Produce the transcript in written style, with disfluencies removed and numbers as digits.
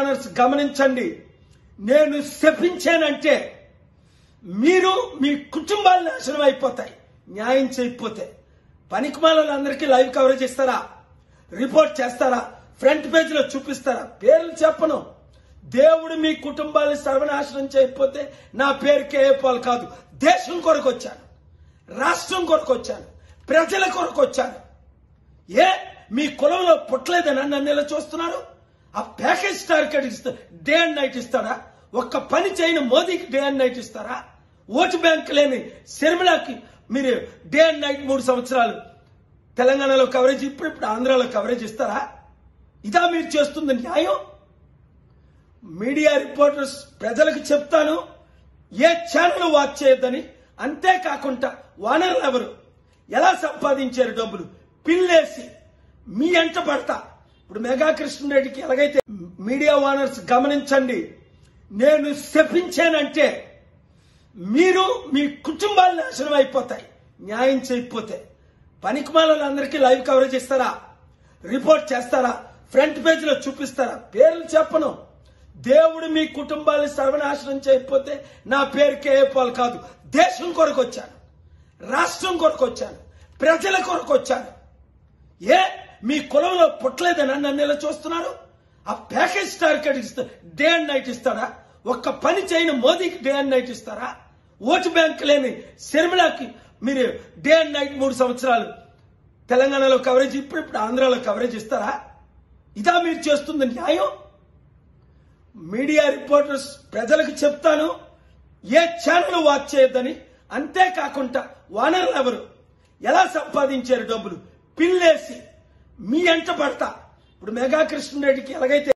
Owners గమనించండి. నేను శపించానంటే మీరు మీ కుటుంబాలు నాశనం అయిపోతాయి న్యాయం చేయకపోతే. పనికిమాలందరికీ లైవ్ కవరేజ్ ఇస్తారా, రిపోర్ట్ చేస్తారా, ఫ్రంట్ పేజ్ లో చూపిస్తారా? పేర్లు చెప్పను. దేవుడు మీ కుటుంబాన్ని సర్వనాశనం చేయకపోతే నా పేరు కేఏ పాల్ కాదు. దేశం కొరకు వచ్చాను, రాష్ట్రం కొరకు వచ్చాను, ప్రజల కొరకు వచ్చాను. మీ కులంలో పుట్టలేదని నన్ను ఎలా చూస్తున్నారు? ఆ ప్యాకేజ్ టార్గెట్ ఇస్తా డే అండ్ నైట్ ఇస్తాడా? ఒక్క పని చేయని మోదీకి డే అండ్ నైట్ ఇస్తారా? ఓటు బ్యాంక్ లేని శర్మిలాకి మీరు డే అండ్ నైట్ 3 సంవత్సరాలు తెలంగాణలో కవరేజ్, ఇప్పుడు ఆంధ్రాలో కవరేజ్ ఇస్తారా? ఇదా మీరు చేస్తుంది న్యాయం? మీడియా రిపోర్టర్స్ ప్రజలకు చెప్తాను, ఏ ఛానల్ వాచ్ చేయొద్దని. అంతేకాకుండా ఓనర్లు ఎవరు, ఎలా సంపాదించారు డబ్బులు, పిల్లేసి మీ ఎంట పడతా. ఇప్పుడు మెగా కృష్ణారెడ్డికి ఎలాగైతే మీడియా ఓనర్స్ గమనించండి. నేను శపించానంటే మీరు మీ కుటుంబాలు నాశనం అయిపోతాయి న్యాయం చేయకపోతే. పనికిమాలందరికీ లైవ్ కవరేజ్ ఇస్తారా, రిపోర్ట్ చేస్తారా, ఫ్రంట్ పేజ్ లో చూపిస్తారా? పేర్లు చెప్పను. దేవుడు మీ కుటుంబాన్ని సర్వనాశనం చేయకపోతే నా పేరు కేఏ పాల్ కాదు. దేశం కొరకు వచ్చాను, రాష్ట్రం కొరకు వచ్చాను, ప్రజల కొరకు వచ్చాను. మీ కులంలో పుట్టలేదని నన్ను ఎలా చూస్తున్నారు? ఆ ప్యాకేజ్ టార్గెట్ ఇస్తా డే అండ్ నైట్ ఇస్తాడా? ఒక్క పని చేయని మోదీకి డే అండ్ నైట్ ఇస్తారా? ఓటు బ్యాంక్ లేని శర్మిలాకి మీరు డే అండ్ నైట్ 3 సంవత్సరాలు తెలంగాణలో కవరేజ్, ఇప్పుడు ఆంధ్రాలో కవరేజ్ ఇస్తారా? ఇదా మీరు చేస్తుంది న్యాయం? మీడియా రిపోర్టర్స్ ప్రజలకు చెప్తాను, ఏ ఛానల్ వాచ్ చేయొద్దని. అంతేకాకుండా ఓనర్లు ఎవరు, ఎలా సంపాదించారు డబ్బులు, పిల్లేసి మీ ఎంట పడతా. ఇప్పుడు మెగా కృష్ణారెడ్డికి ఎలాగైతే